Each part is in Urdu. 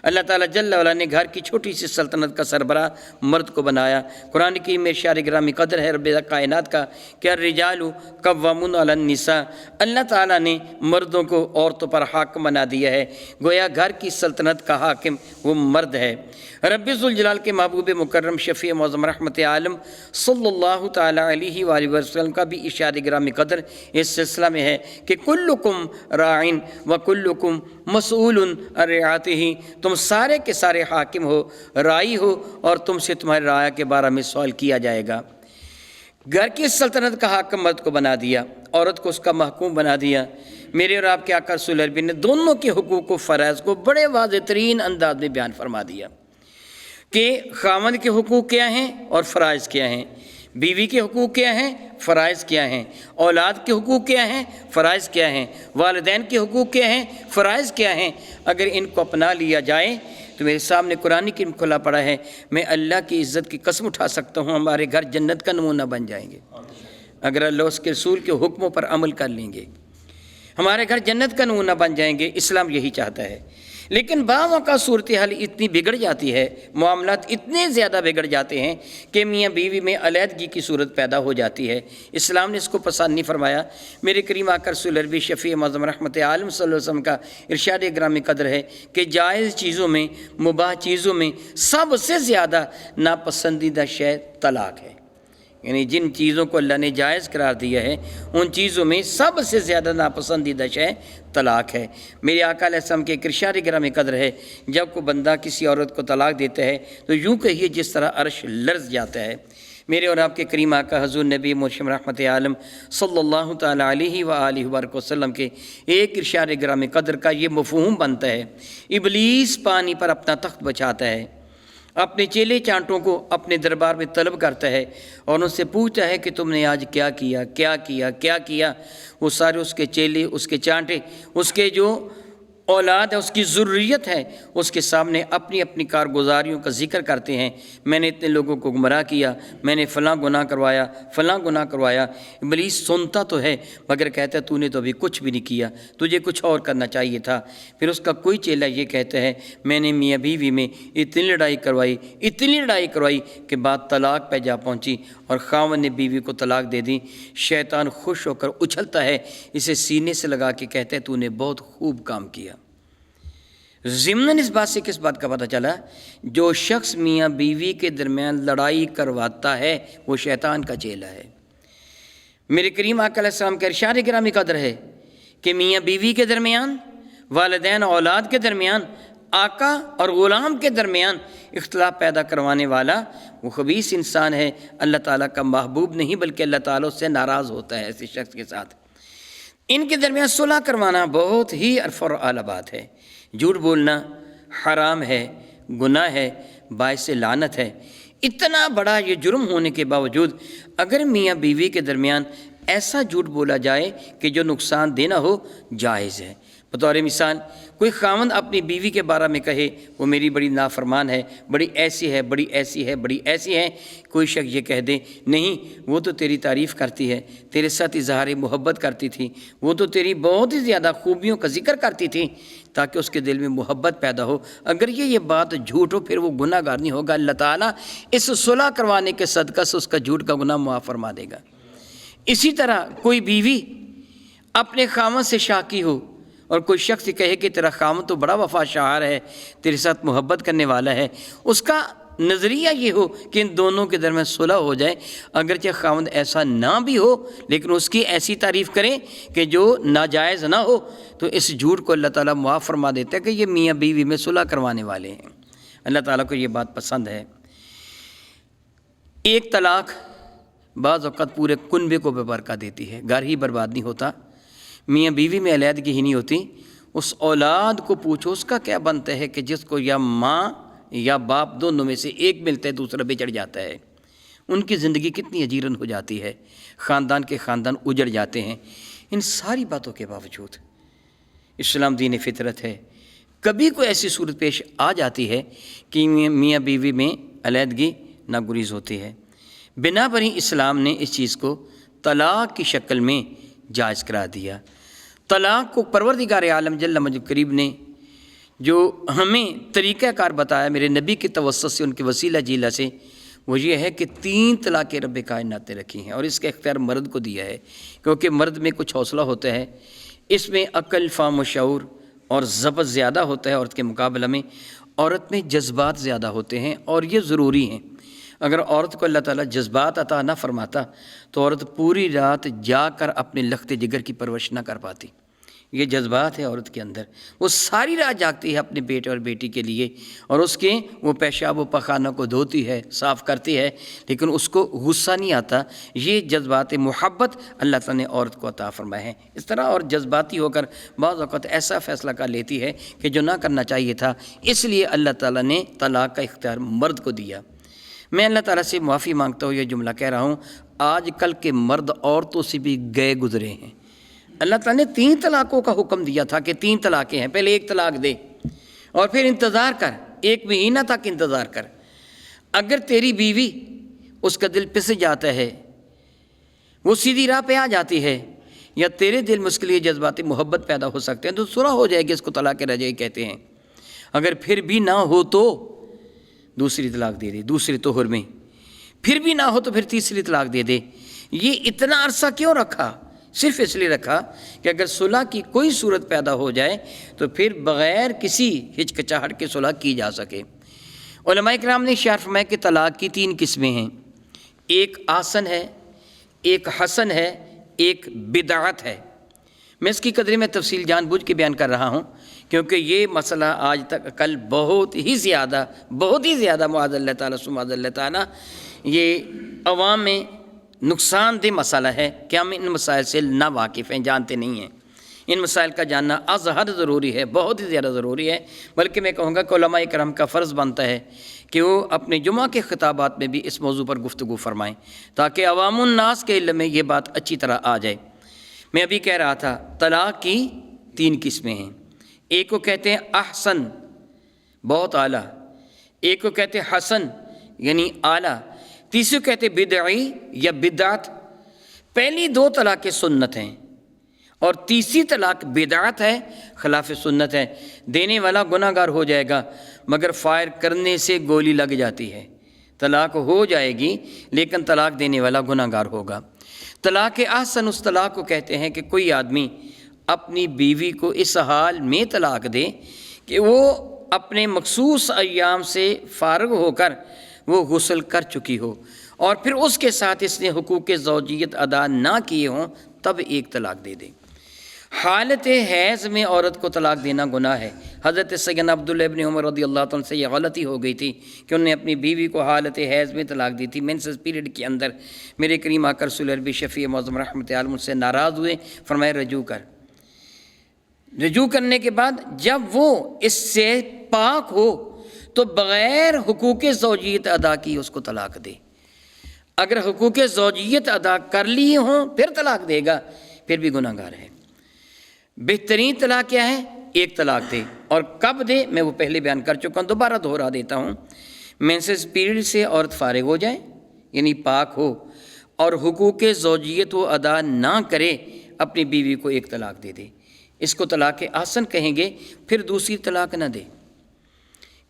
اللہ تعالیٰ جل وعلا نے گھر کی چھوٹی سی سلطنت کا سربراہ مرد کو بنایا۔ قرآن کی میں شعر گرامی قدر ہے رب کائنات کا کہ الرجال قوامون علی النساء، اللہ تعالیٰ نے مردوں کو عورتوں پر حاکم بنا دیا ہے، گویا گھر کی سلطنت کا حاکم وہ مرد ہے۔ رب ذوالجلال کے محبوب مکرم شفیع معظم رحمت عالم صلی اللہ تعالیٰ علیہ وآلہ وسلم کا بھی اشارہ گرامی قدر اس سلسلہ میں ہے کہ کلکم راعٍ وکلکم مسئول عن رعیتہ، تم سارے کے سارے حاکم ہو، رائی ہو، اور تم سے تمہارے رعایا کے بارے میں سوال کیا جائے گا۔ گھر کی سلطنت کا حاکم مرد کو بنا دیا، عورت کو اس کا محکوم بنا دیا۔ میرے اور آپ کے آقا رسول اللہ عربی نے دونوں کے حقوق و فرائض کو بڑے واضح ترین انداز میں بیان فرما دیا کہ خاوند کے حقوق کیا ہیں اور فرائض کیا ہیں، بیوی کے حقوق کیا ہیں، فرائض کیا ہیں، اولاد کے حقوق کیا ہیں، فرائض کیا ہیں، والدین کے حقوق کیا ہیں، فرائض کیا ہیں۔ اگر ان کو اپنا لیا جائے تو میرے سامنے قرآن کی کھلا پڑا ہے، میں اللہ کی عزت کی قسم اٹھا سکتا ہوں ہمارے گھر جنت کا نمونہ بن جائیں گے اگر اللہ اس کے رسول کے حکموں پر عمل کر لیں گے، ہمارے گھر جنت کا نمونہ بن جائیں گے۔ اسلام یہی چاہتا ہے، لیکن بعض اوقات صورتحال اتنی بگڑ جاتی ہے، معاملات اتنے زیادہ بگڑ جاتے ہیں کہ میاں بیوی میں علیحدگی کی صورت پیدا ہو جاتی ہے۔ اسلام نے اس کو پسند نہیں فرمایا۔ میرے کریم آقا رسول عربی شفیع معظم رحمت عالم صلی اللہ علیہ وسلم کا ارشاد گرامی قدر ہے کہ جائز چیزوں میں، مباح چیزوں میں سب سے زیادہ ناپسندیدہ شے طلاق ہے، یعنی جن چیزوں کو اللہ نے جائز قرار دیا ہے ان چیزوں میں سب سے زیادہ ناپسندیدہ شے طلاق ہے۔ میرے آقا علیہ السلام کے ایک ارشاد گرامی قدر ہے، جب کوئی بندہ کسی عورت کو طلاق دیتا ہے تو یوں کہیے جس طرح عرش لرز جاتا ہے۔ میرے اور آپ کے کریم آقا حضور نبی مرشد رحمت عالم صلی اللہ تعالیٰ علیہ وآلہ وبارک وسلم کے ایک ارشاد گرامی قدر کا یہ مفہوم بنتا ہے، ابلیس پانی پر اپنا تخت بچھاتا ہے، اپنے چیلے چانٹوں کو اپنے دربار میں طلب کرتا ہے اور ان سے پوچھتا ہے کہ تم نے آج کیا کیا کیا کیا کیا کیا۔ وہ سارے اس کے چیلے، اس کے چانٹے، اس کے جو اولاد ہے، اس کی ذریت ہے، اس کے سامنے اپنی اپنی کارگزاریوں کا ذکر کرتے ہیں۔ میں نے اتنے لوگوں کو گمراہ کیا، میں نے فلاں گناہ کروایا، فلاں گناہ کروایا۔ ابلیس سنتا تو ہے مگر کہتا ہے تو نے تو ابھی کچھ بھی نہیں کیا، تجھے کچھ اور کرنا چاہیے تھا۔ پھر اس کا کوئی چیلا یہ کہتا ہے میں نے میاں بیوی میں اتنی لڑائی کروائی کہ بات طلاق پہ جا پہنچی اور خاوند نے بیوی کو طلاق دے دی۔ شیطان خوش ہو کر اچھلتا ہے، اسے سینے سے لگا کے کہتا ہے تو نے بہت خوب کام کیا۔ ضمن اس بات سے کس بات کا پتہ چلا؟ جو شخص میاں بیوی کے درمیان لڑائی کرواتا ہے وہ شیطان کا چیلا ہے۔ میرے کریم آقا علیہ السلام کا ارشاد گرامی قدر ہے کہ میاں بیوی کے درمیان، والدین اولاد کے درمیان، آقا اور غلام کے درمیان اختلاف پیدا کروانے والا وہ خبیث انسان ہے، اللہ تعالیٰ کا محبوب نہیں بلکہ اللہ تعالیٰ اس سے ناراض ہوتا ہے ایسے شخص کے ساتھ۔ ان کے درمیان صلح کروانا بہت ہی عرف اور اعلیٰ بات ہے۔ جھوٹ بولنا حرام ہے، گناہ ہے، باعث لعنت ہے۔ اتنا بڑا یہ جرم ہونے کے باوجود اگر میاں بیوی کے درمیان ایسا جھوٹ بولا جائے کہ جو نقصان دینا ہو، جائز ہے۔ بطور مثال کوئی خاوند اپنی بیوی کے بارے میں کہے وہ میری بڑی نافرمان ہے، بڑی ایسی ہے، بڑی ایسی ہے، بڑی ایسی ہے۔ کوئی شخص یہ کہہ دے نہیں وہ تو تیری تعریف کرتی ہے، تیرے ساتھ اظہار محبت کرتی تھی، وہ تو تیری بہت ہی زیادہ خوبیوں کا ذکر کرتی تھی، تاکہ اس کے دل میں محبت پیدا ہو۔ اگر یہ بات جھوٹ ہو پھر وہ گناہ گار نہیں ہوگا، اللہ تعالیٰ اس صلح کروانے کے صدقہ سے اس کا جھوٹ کا گناہ معاف فرما دے گا۔ اسی طرح کوئی بیوی اپنے خاوند سے شاکی ہو اور کوئی شخص کہے کہ تیرا خاوند تو بڑا وفا شعار ہے، تیرے ساتھ محبت کرنے والا ہے، اس کا نظریہ یہ ہو کہ ان دونوں کے درمیان صلح ہو جائے، اگرچہ خاوند ایسا نہ بھی ہو لیکن اس کی ایسی تعریف کریں کہ جو ناجائز نہ ہو، تو اس جھوٹ کو اللہ تعالیٰ معاف فرما دیتا ہے کہ یہ میاں بیوی میں صلح کروانے والے ہیں۔ اللہ تعالیٰ کو یہ بات پسند ہے۔ ایک طلاق بعض اوقات پورے کنبے کو بے برکت دیتی ہے، گھر ہی برباد نہیں ہوتا، میاں بیوی میں علیحدگی ہی نہیں ہوتی۔ اس اولاد کو پوچھو اس کا کیا بنتا ہے کہ جس کو یا ماں یا باپ دونوں میں سے ایک ملتا ہے دوسرا بچڑ جاتا ہے، ان کی زندگی کتنی اجیرن ہو جاتی ہے، خاندان کے خاندان اجڑ جاتے ہیں۔ ان ساری باتوں کے باوجود اسلام دین فطرت ہے، کبھی کوئی ایسی صورت پیش آ جاتی ہے کہ میاں بیوی میں علیحدگی ناگزیر ہوتی ہے، بنا پر ہی اسلام نے اس چیز کو طلاق کی شکل میں جائز قرار دیا۔ طلاق کو پروردگار عالم جل مجد کریم نے جو ہمیں طریقہ کار بتایا میرے نبی کے توسط سے، ان کے وسیلہ جیلہ سے، وہ یہ ہے کہ 3 طلاقیں رب کائنات نے رکھی ہیں، اور اس کا اختیار مرد کو دیا ہے، کیونکہ مرد میں کچھ حوصلہ ہوتا ہے، اس میں عقل، فہم و شعور اور ضبط زیادہ ہوتا ہے عورت کے مقابلہ میں، عورت میں جذبات زیادہ ہوتے ہیں، اور یہ ضروری ہیں۔ اگر عورت کو اللہ تعالیٰ جذبات عطا نہ فرماتا تو عورت پوری رات جا کر اپنے لخت جگر کی پرورش نہ کر پاتی۔ یہ جذبات ہے عورت کے اندر، وہ ساری رات جاگتی ہے اپنے بیٹے اور بیٹی کے لیے، اور اس کے وہ پیشاب و پخانہ کو دھوتی ہے، صاف کرتی ہے، لیکن اس کو غصہ نہیں آتا۔ یہ جذبات محبت اللہ تعالیٰ نے عورت کو عطا فرمائے ہیں۔ اس طرح اور جذباتی ہو کر بعض اوقات ایسا فیصلہ کر لیتی ہے کہ جو نہ کرنا چاہیے تھا، اس لیے اللہ تعالیٰ نے طلاق کا اختیار مرد کو دیا۔ میں اللہ تعالیٰ سے معافی مانگتا ہوں، یہ جملہ کہہ رہا ہوں، آج کل کے مرد عورتوں سے بھی گئے گزرے ہیں۔ اللہ تعالیٰ نے 3 طلاقوں کا حکم دیا تھا کہ 3 طلاقیں ہیں، پہلے 1 طلاق دے اور پھر انتظار کر، 1 مہینہ تک انتظار کر۔ اگر تیری بیوی اس کا دل پس جاتا ہے، وہ سیدھی راہ پہ آ جاتی ہے، یا تیرے دل میں اس کے لیے جذبات محبت پیدا ہو سکتے ہیں، تو صلح ہو جائے گی، اس کو طلاق رجعی کہتے ہیں۔ اگر پھر بھی نہ ہو تو دوسری طلاق دے دے، دوسرے طہر میں، پھر بھی نہ ہو تو پھر تیسری طلاق دے دے۔ یہ اتنا عرصہ کیوں رکھا؟ صرف اس لیے رکھا کہ اگر صلح کی کوئی صورت پیدا ہو جائے تو پھر بغیر کسی ہچکچاہٹ کے صلح کی جا سکے۔ علماء کرام نے اشارہ فرمایا کہ طلاق کی 3 قسمیں ہیں، ایک آسن ہے، ایک حسن ہے، ایک بدعت ہے۔ میں اس کی قدر میں تفصیل جان بوجھ کے بیان کر رہا ہوں، کیونکہ یہ مسئلہ آج تک کل بہت ہی زیادہ معاذ اللہ تعالیٰ معاذ اللہ تعالیٰ یہ عوام میں نقصان دہ مسئلہ ہے کہ ہم ان مسائل سے نا واقف ہیں، جانتے نہیں ہیں۔ ان مسائل کا جاننا از حد ضروری ہے، بہت ہی زیادہ ضروری ہے، بلکہ میں کہوں گا کہ علماء کرام کا فرض بنتا ہے کہ وہ اپنے جمعہ کے خطابات میں بھی اس موضوع پر گفتگو فرمائیں، تاکہ عوام الناس کے علم میں یہ بات اچھی طرح آ جائے۔ میں ابھی کہہ رہا تھا طلاق کی 3 قسمیں ہیں، ایک کو کہتے ہیں احسن، بہت اعلیٰ، ایک کو کہتے ہیں حسن یعنی اعلیٰ، تیسرے کو کہتے ہیں بدعی یا بدعت۔ پہلی 2 طلاقیں سنت ہیں اور تیسری طلاق بدعت ہے، خلاف سنت ہے۔ دینے والا گناہ گار ہو جائے گا، مگر فائر کرنے سے گولی لگ جاتی ہے۔ طلاق ہو جائے گی لیکن طلاق دینے والا گناہ گار ہوگا۔ طلاق احسن اس طلاق کو کہتے ہیں کہ کوئی آدمی اپنی بیوی کو اس حال میں طلاق دے کہ وہ اپنے مخصوص ایام سے فارغ ہو کر وہ غسل کر چکی ہو، اور پھر اس کے ساتھ اس نے حقوق زوجیت ادا نہ کیے ہوں، تب ایک طلاق دے دے۔ حالت حیض میں عورت کو طلاق دینا گناہ ہے۔ حضرت سیدنا عبداللہ ابن عمر رضی اللہ عنہ سے یہ غلطی ہو گئی تھی کہ انہوں نے اپنی بیوی کو حالت حیض میں طلاق دی تھی، مینسس پیریڈ کے اندر۔ میرے کریم آقا رسول عربی شفیع معظم رحمت عالم سے ناراض ہوئے، فرمایا رجوع کر۔ رجوع کرنے کے بعد جب وہ اس سے پاک ہو تو بغیر حقوق زوجیت ادا کی اس کو طلاق دے۔ اگر حقوق زوجیت ادا کر لیے ہوں پھر طلاق دے گا، پھر بھی گناہ گار ہے۔ بہترین طلاق کیا ہے؟ ایک طلاق دے، اور کب دے میں وہ پہلے بیان کر چکا ہوں، دوبارہ دہرا دیتا ہوں۔ مینسس پیریڈ سے عورت فارغ ہو جائے یعنی پاک ہو، اور حقوق زوجیت وہ ادا نہ کرے، اپنی بیوی کو ایک طلاق دے دے، اس کو طلاق احسن کہیں گے۔ پھر دوسری طلاق نہ دے۔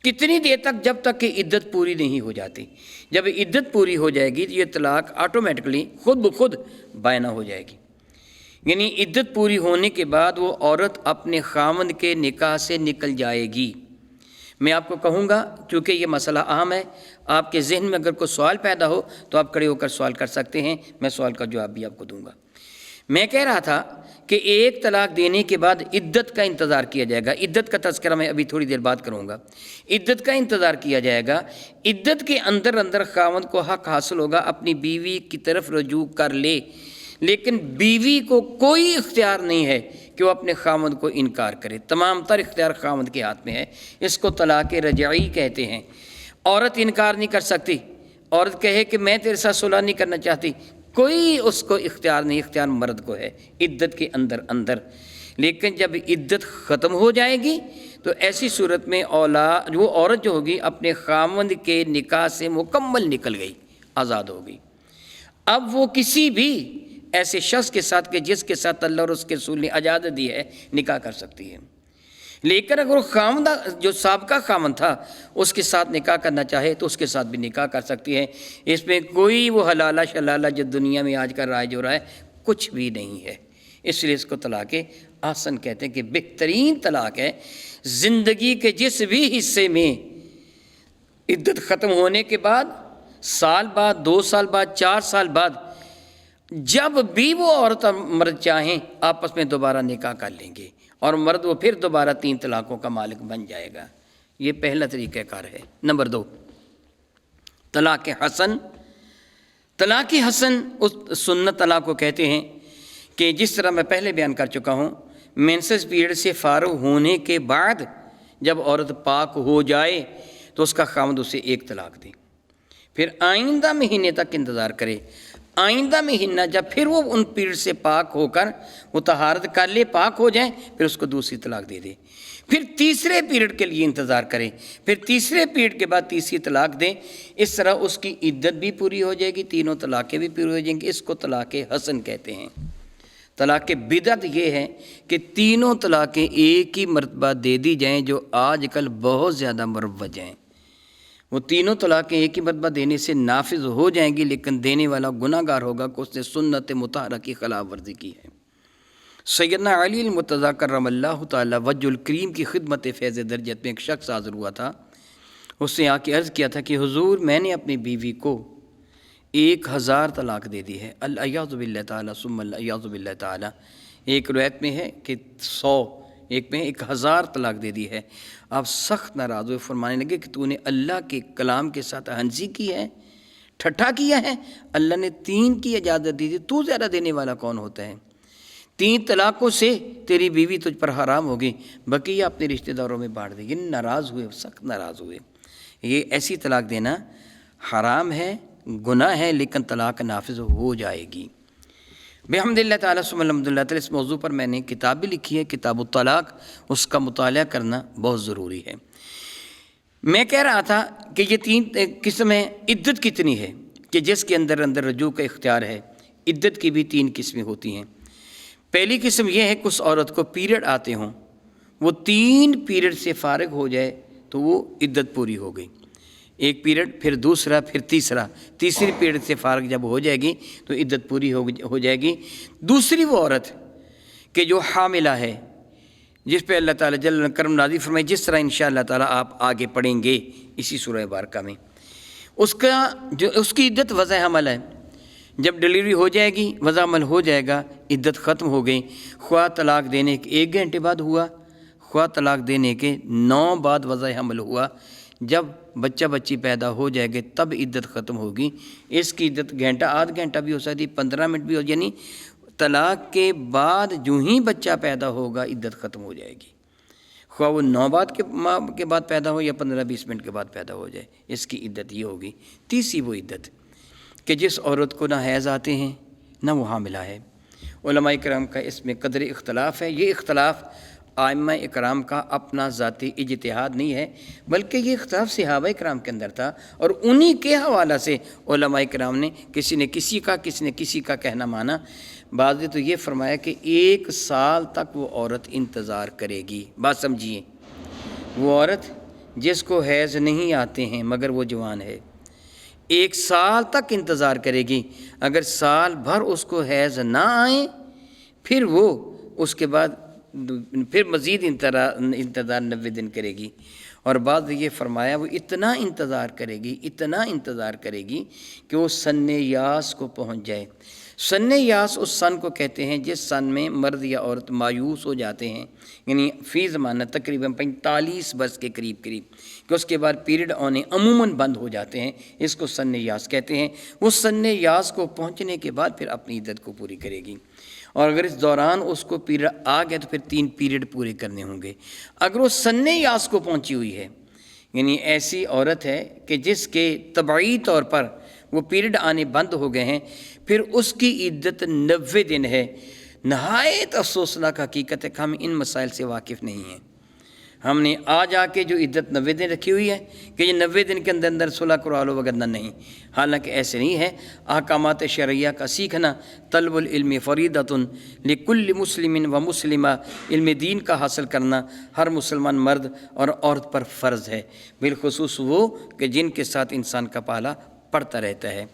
کتنی دیر تک؟ جب تک کہ عدت پوری نہیں ہو جاتی۔ جب عدت پوری ہو جائے گی تو یہ طلاق آٹومیٹکلی خود بخود بائنہ ہو جائے گی، یعنی عدت پوری ہونے کے بعد وہ عورت اپنے خاوند کے نکاح سے نکل جائے گی۔ میں آپ کو کہوں گا، چونکہ یہ مسئلہ اہم ہے، آپ کے ذہن میں اگر کوئی سوال پیدا ہو تو آپ کھڑے ہو کر سوال کر سکتے ہیں، میں سوال کا جواب بھی آپ کو دوں گا۔ میں کہہ رہا تھا کہ ایک طلاق دینے کے بعد عدت کا انتظار کیا جائے گا۔ عدت کا تذکرہ میں ابھی تھوڑی دیر بعد کروں گا۔ عدت کا انتظار کیا جائے گا، عدت کے اندر خاوند کو حق حاصل ہوگا اپنی بیوی کی طرف رجوع کر لے، لیکن بیوی کو کوئی اختیار نہیں ہے کہ وہ اپنے خاوند کو انکار کرے۔ تمام تر اختیار خاوند کے ہاتھ میں ہے۔ اس کو طلاق رجعی کہتے ہیں۔ عورت انکار نہیں کر سکتی۔ عورت کہے کہ میں تیرے ساتھ صلح نہیں کرنا چاہتی، کوئی اس کو اختیار نہیں، اختیار مرد کو ہے عدت کے اندر۔ لیکن جب عدت ختم ہو جائے گی تو ایسی صورت میں وہ عورت جو ہوگی اپنے خاوند کے نکاح سے مکمل نکل گئی، آزاد ہو گئی۔ اب وہ کسی بھی ایسے شخص کے ساتھ کہ جس کے ساتھ اللہ اور اس کے رسول نے اجازت دی ہے نکاح کر سکتی ہے۔ لیکن اگر وہ خامدہ جو سابقہ خامن تھا اس کے ساتھ نکاح کرنا چاہے تو اس کے ساتھ بھی نکاح کر سکتی ہے. اس میں کوئی وہ حلالہ شلالہ جو دنیا میں آج کل رائج ہو رہا ہے کچھ بھی نہیں ہے. اس لیے اس کو طلاق احسن کہتے ہیں کہ بہترین طلاق ہے. زندگی کے جس بھی حصے میں عدت ختم ہونے کے بعد، سال بعد، 2 سال بعد، 4 سال بعد، جب بھی وہ عورت اور مرد چاہیں آپس میں دوبارہ نکاح کر لیں گے اور مرد وہ پھر دوبارہ 3 طلاقوں کا مالک بن جائے گا. یہ پہلا طریقہ کار ہے. نمبر 2، طلاق حسن. طلاق حسن اس سنت طلاق کو کہتے ہیں کہ جس طرح میں پہلے بیان کر چکا ہوں، مینسس پیریڈ سے فارغ ہونے کے بعد جب عورت پاک ہو جائے تو اس کا خاوند اسے 1 طلاق دے، پھر آئندہ مہینے تک انتظار کرے. آئندہ مہینہ جب پھر وہ ان پیریڈ سے پاک ہو کر وہ طہارت کر لے، پاک ہو جائے، پھر اس کو دوسری طلاق دے دے. پھر تیسرے پیریڈ کے لیے انتظار کرے، پھر تیسرے پیریڈ کے بعد تیسری طلاق دے. اس طرح اس کی عدت بھی پوری ہو جائے گی، تینوں طلاقیں بھی پوری ہو جائیں گی. اس کو طلاق حسن کہتے ہیں. طلاق بدعت یہ ہے کہ تینوں طلاقیں ایک ہی مرتبہ دے دی جائیں، جو آج کل بہت زیادہ مروج ہیں. وہ تینوں طلاقیں ایک ہی مرتبہ دینے سے نافذ ہو جائیں گی، لیکن دینے والا گناہ گار ہوگا کہ اس نے سنت مطہرہ کی خلاف ورزی کی ہے. سیدنا علی المرتضیٰ کرم اللہ تعالی وجہ الکریم کی خدمت فیض درجت میں ایک شخص حاضر ہوا تھا. اس نے آ کے عرض کیا تھا کہ حضور میں نے اپنی بیوی کو 1000 طلاق دے دی ہے. الیاذ باللہ تعالی ثم الیاذ باللہ تعالی. ایک روایت میں ہے کہ 100، ایک میں 1000 طلاق دے دی ہے. آپ سخت ناراض ہوئے، فرمانے لگے کہ تو نے اللہ کے کلام کے ساتھ ہنسی کی ہے، ٹھٹھا کیا ہے. اللہ نے 3 کی اجازت دی تھی، تو زیادہ دینے والا کون ہوتا ہے؟ 3 طلاقوں سے تیری بیوی تجھ پر حرام ہوگی، بقیہ اپنے رشتہ داروں میں بانٹ دے. یہ ناراض ہوئے، سخت ناراض ہوئے. یہ ایسی طلاق دینا حرام ہے، گناہ ہے، لیکن طلاق نافذ ہو جائے گی. بحمد اللہ تعالیٰ ثم الحمد للہ تعالیٰ. اس موضوع پر میں نے کتاب بھی لکھی ہے، کتاب الطلاق. اس کا مطالعہ کرنا بہت ضروری ہے. میں کہہ رہا تھا کہ یہ 3 قسمیں. عدت کتنی ہے کہ جس کے اندر رجوع کا اختیار ہے. عدت کی بھی 3 قسمیں ہوتی ہیں. پہلی قسم یہ ہے کہ اس عورت کو پیریڈ آتے ہوں، وہ 3 پیریڈ سے فارغ ہو جائے تو وہ عدت پوری ہو گئی. 1 پیریڈ، پھر دوسرا، پھر تیسرا. تیسری پیریڈ سے فارغ جب ہو جائے گی تو عدت پوری ہو جائے گی. دوسری وہ عورت کہ جو حاملہ ہے، جس پہ اللہ تعالیٰ جل کرم نازل فرمائے، جس طرح انشاءاللہ تعالیٰ آپ آگے پڑھیں گے اسی سورہ بارکہ میں، اس کی عدت وضع حمل ہے. جب ڈلیوری ہو جائے گی، وضع حمل ہو جائے گا، عدت ختم ہو گئی. خواہ طلاق دینے کے 1 گھنٹے بعد ہوا، خواہ طلاق دینے کے 9 بعد وضع حمل ہوا. جب بچہ بچی پیدا ہو جائے گے تب عدت ختم ہوگی. اس کی عدت گھنٹہ، آدھ گھنٹہ بھی ہو سکتی، 15 منٹ بھی ہو، یعنی طلاق کے بعد جو ہی بچہ پیدا ہوگا عدت ختم ہو جائے گی. خواہ وہ 9 ماہ کے بعد پیدا ہو یا 15-20 منٹ کے بعد پیدا ہو جائے، اس کی عدت یہ ہوگی. تیسری وہ عدت کہ جس عورت کو نہ حیض آتے ہیں نہ وہ حاملہ ہے. علماء کرام کا اس میں قدر اختلاف ہے. یہ اختلاف ائمہ اکرام کا اپنا ذاتی اجتہاد نہیں ہے، بلکہ یہ اختلاف صحابہ کرام کے اندر تھا، اور انہی کے حوالہ سے علماء کرام نے کسی نے کسی کا کہنا مانا. بعض نے تو یہ فرمایا کہ 1 سال تک وہ عورت انتظار کرے گی. بات سمجھیے، وہ عورت جس کو حیض نہیں آتے ہیں مگر وہ جوان ہے، 1 سال تک انتظار کرے گی. اگر سال بھر اس کو حیض نہ آئیں پھر وہ اس کے بعد پھر مزید انتظار 90 دن کرے گی. اور بعد یہ فرمایا وہ اتنا انتظار کرے گی کہ وہ سن یاس کو پہنچ جائے. سن یاس اس سن کو کہتے ہیں جس سن میں مرد یا عورت مایوس ہو جاتے ہیں، یعنی فی زمانہ تقریباً 45 برس کے قریب کہ اس کے بعد پیریڈ آنے عموماً بند ہو جاتے ہیں. اس کو سن یاس کہتے ہیں. وہ سن یاس کو پہنچنے کے بعد پھر اپنی عدت کو پوری کرے گی. اور اگر اس دوران اس کو پیریڈ آ گیا تو پھر 3 پیریڈ پورے کرنے ہوں گے. اگر وہ سن یاس کو پہنچی ہوئی ہے، یعنی ایسی عورت ہے کہ جس کے طبعی طور پر وہ پیریڈ آنے بند ہو گئے ہیں، پھر اس کی عدت 90 دن ہے. نہایت افسوسناک حقیقت ہے کہ ہم ان مسائل سے واقف نہیں ہیں. ہم نے آج آ کے جو عدت 90 دن رکھی ہوئی ہے کہ یہ 90 دن کے اندر صلح کروا لو وغیرہ نہیں، حالانکہ ایسے نہیں ہے۔ احکامات شرعیہ کا سیکھنا طلب العلم فریضۃ لکل مسلم و مسلمہ، علم دین کا حاصل کرنا ہر مسلمان مرد اور عورت پر فرض ہے، بالخصوص وہ کہ جن کے ساتھ انسان کا پالا پڑتا رہتا ہے۔